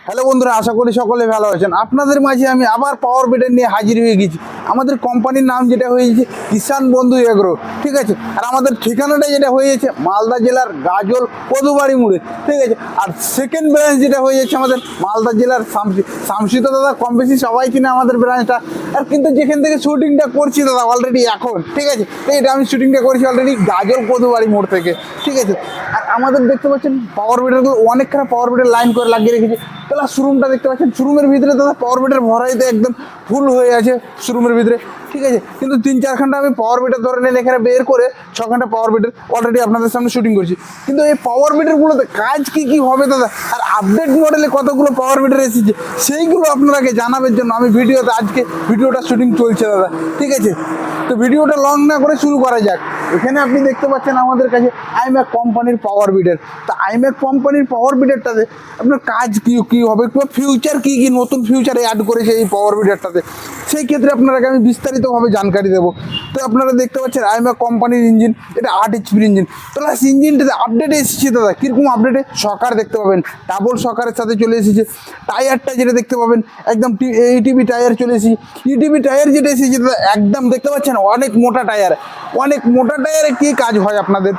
Hello বন্ধুরা, আশা করি সকলে ভালো আছেন। আপনাদের মাঝে আমি আবার পাওয়ার বিডার নিয়ে হাজির হয়ে গেছি। আমাদের কোম্পানির নাম যেটা হয়েছে কিষান বন্ধু এগ্রো, ঠিক আছে। আর আমাদের ঠিকানাটা যেটা হয়েছে মালদা জেলার গাজল কদুবাড়ি মোড়ে, ঠিক আছে। আর সেকেন্ড ব্রাঞ্চ যেটা হয়ে যাচ্ছে আমাদের মালদা জেলার শামসি তো দাদা কম বেশি সবাই চিনে আমাদের ব্রাঞ্চটা। আর কিন্তু যেখান থেকে শুটিংটা করছি দাদা অলরেডি এখন, ঠিক আছে, এটা আমি শুটিংটা করছি অলরেডি গাজল কদুবাড়ি মোড় থেকে, ঠিক আছে। আর আমাদের দেখতে পাচ্ছেন পাওয়ার বিডারগুলো অনেকখানা পাওয়ার বিডার লাইন করে লাগিয়ে রেখেছে। তাহলে শোরুমটা দেখতে পাচ্ছেন, শোরুমের ভিতরে দাদা পাওয়ার বিডার ভরাইতে একদম ফুল হয়ে আছে শোরুমের ভিতরে, ঠিক আছে। কিন্তু 3-4 ঘন্টা আমি পাওয়ার বিডার ধরে নেন এখানে বের করে 6 ঘন্টা পাওয়ার বিডার অলরেডি আপনাদের সামনে শুটিং করছি। কিন্তু এই পাওয়ার বিডারগুলোতে কাজ কি হবে দাদা, আর আপডেট মডেলে কতগুলো পাওয়ার বিডার এসেছে সেইগুলো আপনাকে জানাবার জন্য আমি ভিডিওতে আজকে ভিডিওটা শুটিং চলছে দাদা, ঠিক আছে। তো ভিডিওটা লং না করে শুরু করা যাক। এখানে আপনি দেখতে পাচ্ছেন আমাদের কাছে আইম্যাক কোম্পানির পাওয়ার বিডার। তো আইম্যাক কোম্পানির পাওয়ার বিডারটাতে আপনার কাজ কি হবে, ফিউচার কি নতুন ফিউচারে অ্যাড করেছে এই পাওয়ার বিডারটাতে, সেই ক্ষেত্রে আপনাকে আমি বিস্তারিতভাবে জানকারি দেবো। তো আপনারা দেখতে পাচ্ছেন আইম্যাক কোম্পানির ইঞ্জিন, এটা 8 এইচপির ইঞ্জিন। প্লাস ইঞ্জিনটাতে আপডেট এসেছে দাদা। কীরকম আপডেটে, শকার দেখতে পাবেন, ডাবল শকারের সাথে চলে এসেছে। টায়ারটা যেটা দেখতে পাবেন একদম এইটিভি টায়ার চলে এসেছে। ইটিভি টায়ার যেটা এসেছে দাদা একদম দেখতে পাচ্ছেন অনেক মোটা টায়ার। অনেক মোটা টায়ারে কী কাজ হয় আপনাদের,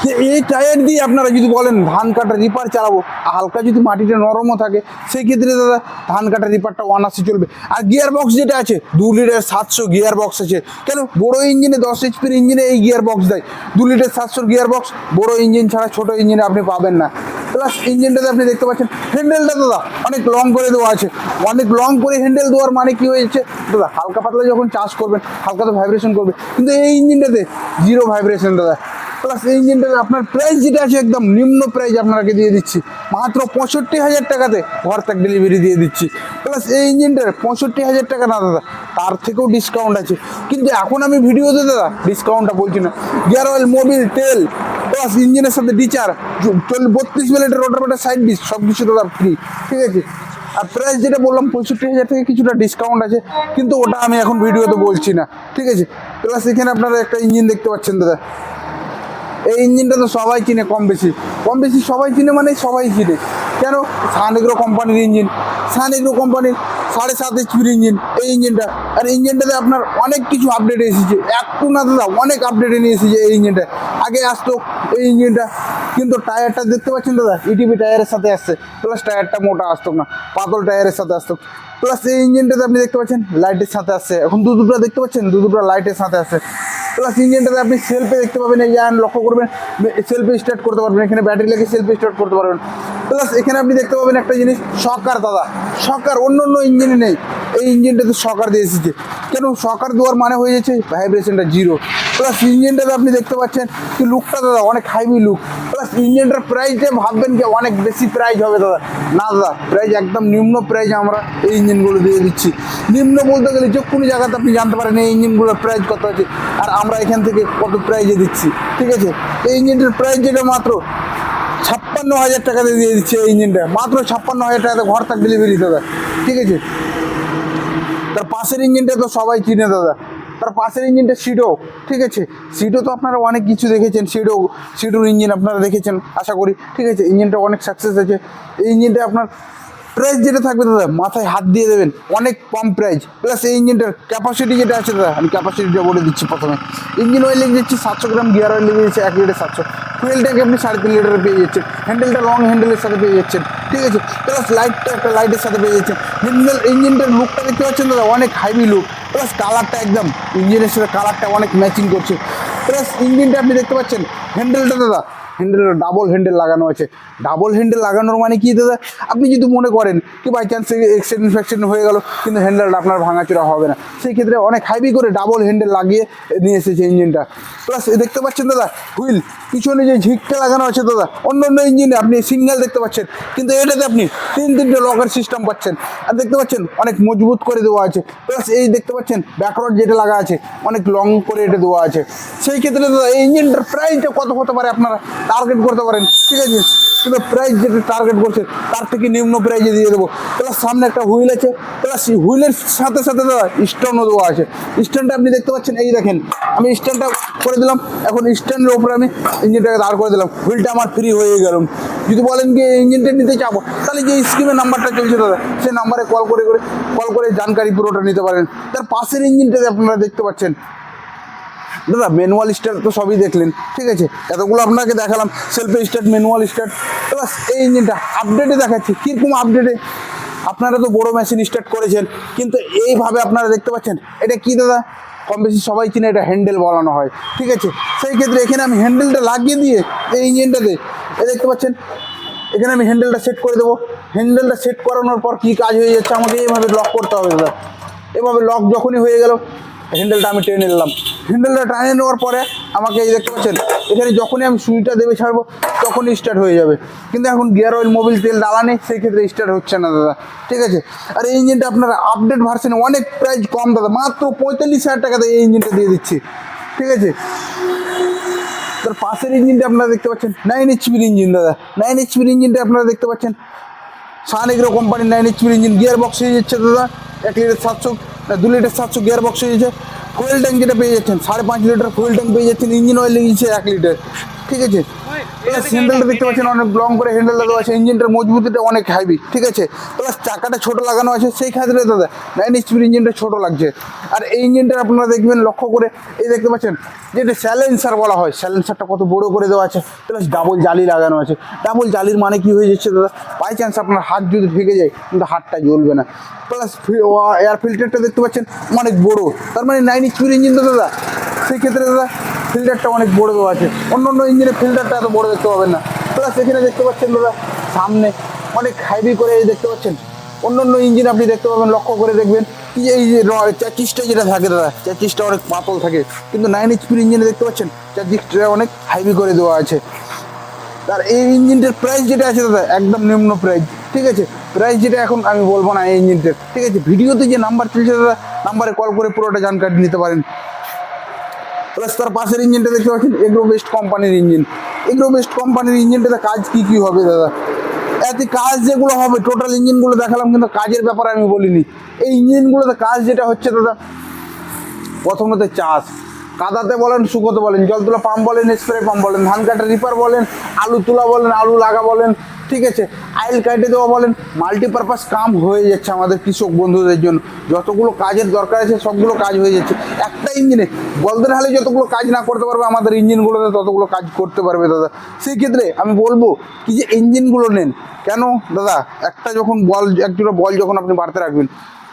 যে এই টায়ার দিয়ে আপনারা যদি বলেন ধান কাটা রিপার চালাবো, হালকা যদি মাটিটা নরমও থাকে সেই ক্ষেত্রে দাদা ধান কাটা রিপারটা অনায়াসে চলবে। আর গিয়ার বক্স যেটা আছে 2 লিটার 700 গিয়ার বক্স আছে। কেন, বড়ো ইঞ্জিনে 10 এইচপির ইঞ্জিনে এই গিয়ার বক্স দেয়। 2 লিটার 700 গিয়ার বক্স বড়ো ইঞ্জিন ছাড়া ছোটো ইঞ্জিনে আপনি পাবেন না। প্লাস ইঞ্জিনটাতে আপনি দেখতে পাচ্ছেন হ্যান্ডেলটা দাদা অনেক লং করে দেওয়া আছে। অনেক লং করে হ্যান্ডেল দেওয়ার মানে কি হয়েছে দাদা, হালকা পাতলা যখন চার্জ করবেন হালকা তো ভাইব্রেশন করবে, কিন্তু এই ইঞ্জিনটাতে 0 ভাইব্রেশন দাদা। প্লাস এই ইঞ্জিনটাতে আপনার প্রাইস যেটা আছে একদম নিম্ন প্রাইস আপনাকে দিয়ে দিচ্ছি, মাত্র 65,000 টাকাতে ঘর তক ডেলিভারি দিয়ে দিচ্ছি। প্লাস এই ইঞ্জিনটার 65,000 টাকা না দাদা, তার থেকেও ডিসকাউন্ট আছে। কিন্তু এখন আমি ভিডিওতে দাদা ডিসকাউন্টটা বলছি না। গিয়ার অয়েল, মোবিল, তেল, প্লাস ইঞ্জিনের সাথে ডিচার, 32 মিনিটের রোটার সাইড ডিস সব কিছু দাদা ফ্রি, ঠিক আছে। আর প্রাইস যেটা বললাম 65,000 থেকে কিছুটা ডিসকাউন্ট আছে, কিন্তু ওটা আমি এখন ভিডিওতে বলছি না, ঠিক আছে। প্লাস এখানে আপনারা একটা ইঞ্জিন দেখতে পাচ্ছেন দাদা। এই ইঞ্জিনটা তো সবাই চিনে, কম বেশি সবাই চিনে, মানে সবাই চিনে। কেন, সান এগ্রো কোম্পানির ইঞ্জিন, সান এগ্রো কোম্পানির 7.5 এইচপির ইঞ্জিন এই ইঞ্জিনটা। আর ইঞ্জিনটাতে আপনার অনেক কিছু আপডেট এসেছে, একটু না দাদা অনেক আপডেট নিয়ে এসেছে এই ইঞ্জিনটা। আগে আসতো এই ইঞ্জিনটা, কিন্তু টায়ারটা দেখতে পাচ্ছেন দাদা ইটিভি টায়ারের সাথে আসছে। প্লাস টায়ারটা মোটা আসতো না, পাতল টায়ারের সাথে আসতো। প্লাস এই ইঞ্জিনটাতে আপনি দেখতে পাচ্ছেন লাইটের সাথে আসছে, এখন দুটো দেখতে পাচ্ছেন, দুটো লাইটের সাথে আসছে। প্লাস ইঞ্জিনটাতে আপনি সেলফে দেখতে পাবেন, এই যে লক্ষ্য করবেন সেলফে স্টার্ট করতে পারবেন, এখানে ব্যাটারি লেগে সেলফে স্টার্ট করতে পারবেন। প্লাস এখানে আপনি দেখতে পাবেন একটা জিনিস, শকার দাদা। শকার অন্য ইঞ্জিনে নেই, এই ইঞ্জিনটাতে শকার দিয়ে এসেছে। কেন, শকার দেওয়ার মানে হয়ে যাচ্ছে ভাইব্রেশনটা 0। প্লাস ইঞ্জিনটাতে আপনি দেখতে পাচ্ছেন কি লুকটা দাদা অনেক হাইভি লুক। প্লাস ইঞ্জিনটার প্রাইসটা ভাববেন যে অনেক বেশি প্রাইস হবে দাদা, না দাদা, প্রাইস একদম নিম্ন প্রাইসে আমরা এই ইঞ্জিনগুলো দিয়ে দিচ্ছি। নিম্ন বলতে গেলে যে কোনো জায়গাতে আপনি জানতে পারেন এই ইঞ্জিনগুলোর প্রাইস কত আছে, আর আমরা এখান থেকে কত প্রাইজে দিচ্ছি, ঠিক আছে। এই ইঞ্জিনটার প্রাইস যেটা মাত্র 56,000 টাকাতে দিয়ে দিচ্ছে। এই ইঞ্জিনটা মাত্র 56,000 টাকাতে ঘর তাক ডেলিভারি দাদা, ঠিক আছে। তার পাশের ইঞ্জিনটা তো সবাই চিনে দাদা, তার পাশের ইঞ্জিনটা সিডো, ঠিক আছে। সিডো তো আপনারা অনেক কিছু দেখেছেন, সিডোর ইঞ্জিন আপনারা দেখেছেন আশা করি, ঠিক আছে। ইঞ্জিনটা অনেক সাকসেস আছে। এই ইঞ্জিনটা আপনার প্রাইস যেটা থাকবে দাদা মাথায় হাত দিয়ে দেবেন, অনেক কম প্রাইস। প্লাস এই ইঞ্জিনটার ক্যাপাসিটি যেটা আছে দাদা, আমি ক্যাপাসিটিটা বলে দিচ্ছি। প্রথমে ইঞ্জিন অয়েল লেগে যাচ্ছে 700 গ্রাম, গিয়ার অয়েল লেগে যাচ্ছে 1 লিটার 700, ফুয়েল ট্যাঙ্ক আপনি 3.5 লিটারে পেয়ে যাচ্ছেন, হ্যান্ডেলটা লং হ্যান্ডেলের সাথে পেয়ে যাচ্ছেন, ঠিক আছে। প্লাস লাইটটা একটা লাইটের সাথে পেয়ে যাচ্ছেন। ইঞ্জিনটার লুকটা দেখতে পাচ্ছেন দাদা অনেক হাইভি লুক। প্লাস কালারটা একদম ইঞ্জিনের সাথে কালারটা অনেক ম্যাচিং করছে। প্লাস ইঞ্জিনটা আপনি দেখতে পাচ্ছেন হ্যান্ডেলটা দাদা, হ্যান্ডেলটা ডাবল হ্যান্ডেল লাগানো আছে। ডাবল হ্যান্ডেল লাগানোর মানে কি দাদা, আপনি যদি মনে করেন কি বাই চান্স অ্যাক্সিডেন্ট হয়ে গেল কিন্তু হ্যান্ডেলটা আপনার ভাঙাচোরা হবে না, সেই ক্ষেত্রে অনেক হাইভি করে ডাবল হ্যান্ডেল লাগিয়ে নিয়ে এসেছে ইঞ্জিনটা। প্লাস দেখতে পাচ্ছেন দাদা হুইল, পিছনে যে ঝিকটা লাগানো আছে দাদা, অন্য ইঞ্জিনে আপনি সিঙ্গেল দেখতে পাচ্ছেন, কিন্তু এটাতে আপনি 3 লকার সিস্টেম পাচ্ছেন। আর দেখতে পাচ্ছেন অনেক মজবুত করে দেওয়া আছে। প্লাস এই দেখতে পাচ্ছেন ব্যাকওয়ার্ড যেটা লাগা আছে অনেক লং করে এটা দেওয়া আছে। সেই ক্ষেত্রে দাদা এই ইঞ্জিনটার প্রাইসটা কত হতে পারে আপনারা টার্গেট করতে পারেন, ঠিক আছে, কিন্তু প্রাইস যেটা টার্গেট করছে তার থেকে নিম্ন প্রাইজে দিয়ে দেবো। প্লাস সামনে একটা হুইল আছে, প্লাস হুইলের সাথে সাথে দাদা স্ট্যান্ডও দেওয়া আছে। স্ট্যান্ডটা আপনি দেখতে পাচ্ছেন, এই দেখেন আমি স্ট্যান্ডটা করে দিলাম, এখন স্ট্যান্ডের উপরে আমি ইঞ্জিনটাকে দাঁড় করে দিলাম, হুইলটা আমার ফ্রি হয়ে গেল। যদি বলেন কি ইঞ্জিনটা নিতে চাবো, তাহলে যে স্কিমের নাম্বারটা চলছে দাদা, সেই নাম্বারে কল করে জানকারি পুরোটা নিতে পারেন। তার পাশের ইঞ্জিনটাতে আপনারা দেখতে পাচ্ছেন দাদা ম্যানুয়াল স্টার্ট তো সবই দেখলেন, ঠিক আছে, এতগুলো আপনাকে দেখালাম self start, manual start, plus এই ইঞ্জিনটা আপডেটে দেখাচ্ছি। কীরকম আপডেটে? আপনারা তো বড় মেশিন স্টার্ট করেছেন, কিন্তু এইভাবে আপনারা দেখতে পাচ্ছেন এটা কি দাদা, কম বেশি সবাই চিনে, এটা হ্যান্ডেল বলানো হয়, ঠিক আছে। সেই ক্ষেত্রে এখানে আমি হ্যান্ডেলটা লাগিয়ে দিয়ে এই ইঞ্জিনটাতে এই দেখতে পাচ্ছেন, এখানে আমি হ্যান্ডেলটা সেট করে দেবো। হ্যান্ডেলটা সেট করানোর পর কী কাজ হয়ে যাচ্ছে, আমাকে এইভাবে লক করতে হবে দাদা। এভাবে লক যখনই হয়ে গেল, হ্যান্ডেলটা আমি টেনে নিলাম। হ্যান্ডেলটা টানিয়ে নেওয়ার পরে আমাকে এই দেখতে পাচ্ছেন, এখানে যখনই আমি সুইচটা দেবে ছাড়বো তখনই স্টার্ট হয়ে যাবে। কিন্তু এখন গিয়ার অয়েল মোবিল তেল ডালা নেই, সেই ক্ষেত্রে স্টার্ট হচ্ছে না দাদা, ঠিক আছে। আর এই ইঞ্জিনটা আপনারা আপডেট ভার্সনে অনেক প্রাইস কম দাদা, মাত্র 45,000 টাকাতে এই ইঞ্জিনটা দিয়ে দিচ্ছি, ঠিক আছে। তার পাশের ইঞ্জিনটা আপনারা দেখতে পাচ্ছেন 9 এইচপির ইঞ্জিন দাদা, 9 এইচপির ইঞ্জিনটা আপনারা দেখতে পাচ্ছেন সান এগ্রো কোম্পানির 9 এইচপির ইঞ্জিন। গিয়ার বক্স হয়ে যাচ্ছে দাদা 1 লিটার 700, 2 লিটার 700 গিয়ার বক্স হয়ে যাচ্ছে। ফুয়েল ট্যাঙ্ক যেটা পেয়ে যাচ্ছেন 5.5 লিটার ফুয়েল ট্যাঙ্ক পেয়ে যাচ্ছেন। ইঞ্জিন অয়েল লেগেছে 1 লিটার, ঠিক আছে। প্লাস হ্যান্ডেলটা দেখতে পাচ্ছেন অনেক লং করে হ্যান্ডেলটা দেওয়া আছে, ইঞ্জিনটার মজবুতিটা অনেক হাইবি, ঠিক আছে। প্লাস চাকাটা ছোট লাগানো আছে, সেই ক্ষেত্রে দাদা 9 এইচপির ইঞ্জিনটা ছোট লাগছে। আর এই ইঞ্জিনটা আপনারা দেখবেন লক্ষ্য করে, এই দেখতে পাচ্ছেন যেটা স্যালেন্সার বলা হয়, স্যালেন্সারটা কত বড় করে দেওয়া আছে, প্লাস ডাবল জালি লাগানো আছে। ডাবল জালির মানে কি হয়ে যাচ্ছে দাদা, বাই চান্স আপনার হাত যদি ঢেকে যায় কিন্তু হাতটা জ্বলবে না। প্লাস এয়ার ফিল্টারটা দেখতে পাচ্ছেন অনেক বড়, তার মানে 9 এইচপির ইঞ্জিন তো দাদা, সেই ক্ষেত্রে দাদা ফিল্টারটা অনেক বড় দেওয়া আছে। অন্য অন্য ইঞ্জিনের ফিল্টারটা এত বড় দেখতে পাবেন না। প্লাস এখানে দেখতে পাচ্ছেন দাদা সামনে অনেক হাইবি করে এই দেখতে পাচ্ছেন। অন্য অন্য ইঞ্জিন আপনি দেখতে পাবেন, লক্ষ্য করে দেখবেন কি এই যে চ্যাচিসটা যেটা থাকে দাদা, চ্যাচিসটা অনেক পাতল থাকে, কিন্তু 9 এইচপির ইঞ্জিনে দেখতে পাচ্ছেন চ্যাচিসটা অনেক হাইবি করে দেওয়া আছে। আর এই ইঞ্জিনটার প্রাইস যেটা আছে দাদা একদম নিম্ন প্রাইস, ঠিক আছে। প্রাইস যেটা এখন আমি বলবো না এই ইঞ্জিনটার, ঠিক আছে। ভিডিওতে যে নাম্বার চলছে দাদা, নাম্বারে কল করে পুরোটা জানকারি নিতে পারেন। প্লাস তার পাশের ইঞ্জিনটা দেখতে পাচ্ছেন এগ্রো বেস্ট কোম্পানির ইঞ্জিন। এগ্রো বেস্ট কোম্পানির ইঞ্জিনটাতে কাজ কী হবে দাদা, এতে কাজ যেগুলো হবে টোটাল ইঞ্জিনগুলো দেখালাম, কিন্তু কাজের ব্যাপারে আমি বলিনি। এই ইঞ্জিনগুলোতে কাজ যেটা হচ্ছে দাদা, প্রথমত চাষ, কাদাতে বলেন, শুকোতে বলেন, জল তোলা পাম্প বলেন, স্প্রে পাম্প বলেন, ধান কাটা রিপার বলেন, আলু তোলা বলেন, আলু লাগা বলেন, ঠিক আছে, আইল কাটে দেওয়া বলেন, মাল্টিপারপাস কাম হয়ে যাচ্ছে আমাদের কৃষক বন্ধুদের জন্য। যতগুলো কাজের দরকার আছে সবগুলো কাজ হয়ে যাচ্ছে একটা ইঞ্জিনে। বলদের হালে যতগুলো কাজ না করতে পারবে আমাদের ইঞ্জিনগুলোতে ততগুলো কাজ করতে পারবে দাদা। সেই ক্ষেত্রে আমি বলবো কি যে ইঞ্জিনগুলো নেন। কেন দাদা, একটা যখন একজোড়া বল যখন আপনি বাড়তে রাখবেন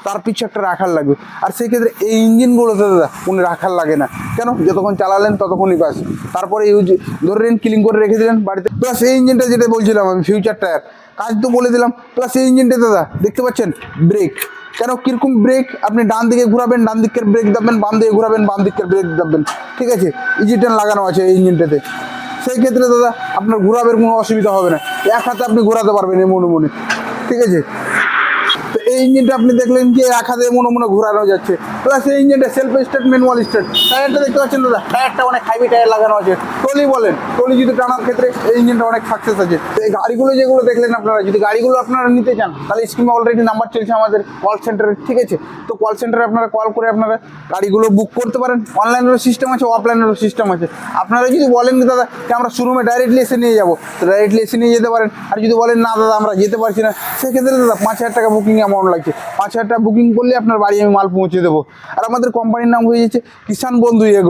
তার পিছু একটা রাখার লাগবে, আর সেই ক্ষেত্রে এই ইঞ্জিনগুলোতে দাদা কোনো রাখার লাগে না। কেন, যতক্ষণ চালালেন ততক্ষণই বাস, তারপরে ইউজ ধরে নিন ক্লিন করে রেখে দিলেন বাড়িতে। প্লাস এই ইঞ্জিনটা যেটা বলছিলাম আমি ফিউচার টায়ার, কাজ তো বলে দিলাম। প্লাস এই ইঞ্জিনটা দাদা দেখতে পাচ্ছেন ব্রেক, কেন কীরকম ব্রেক, আপনি ডান দিকে ঘুরাবেন ডান দিকের ব্রেক দাববেন, বাম দিকে ঘুরাবেন বাম দিকের ব্রেক দাববেন, ঠিক আছে। ইজিটেন লাগানো আছে এই ইঞ্জিনটাতে, সেই ক্ষেত্রে দাদা আপনার ঘোরাবের কোনো অসুবিধা হবে না, এক হাতে আপনি ঘোরাতে পারবেন মনে মনে, ঠিক আছে। তো এই ইঞ্জিনটা আপনি দেখলেন যে এক হাতে মনে মনে ঘোরানো যাচ্ছে। প্লাস এই ইঞ্জিনটা সেলফ স্টার্ট, ম্যানুয়াল স্টার্ট। টায়ারটা দেখতে পাচ্ছেন দাদা, টায়ারটা অনেক হাইবি টায়ার লাগানো আছে। ট্রলি বলেন, ট্রলি যদি টানার ক্ষেত্রে এই ইঞ্জিনটা অনেক সাকসেস আছে। তো এই গাড়িগুলো যেগুলো দেখলেন আপনারা, যদি গাড়িগুলো আপনারা নিতে চান তাহলে স্ক্রিনে অলরেডি নাম্বার চলছে আমাদের কল সেন্টারে, ঠিক আছে। তো কল সেন্টারে আপনারা কল করে আপনারা গাড়িগুলো বুক করতে পারেন। অনলাইনেরও সিস্টেম আছে, অফলাইনেরও সিস্টেম আছে। আপনারা যদি বলেন কি দাদা যে আমরা শোরুমে ডাইরেক্টলি এসে নিয়ে যাবো, তো ডাইরেক্টলি এসে নিয়ে যেতে পারেন। আর যদি বলেন না দাদা আমরা যেতে পারছি না, সেক্ষেত্রে দাদা 5,000 টাকা বুকিং অ্যামাউন্ট লাগছে। 5,000 টাকা বুকিং করলে আপনার বাড়ি আমি মাল পৌঁছে দেবো। আর আমাদের কোম্পানির নাম হয়ে যাচ্ছে কিষান বন্ধু এগ্রো।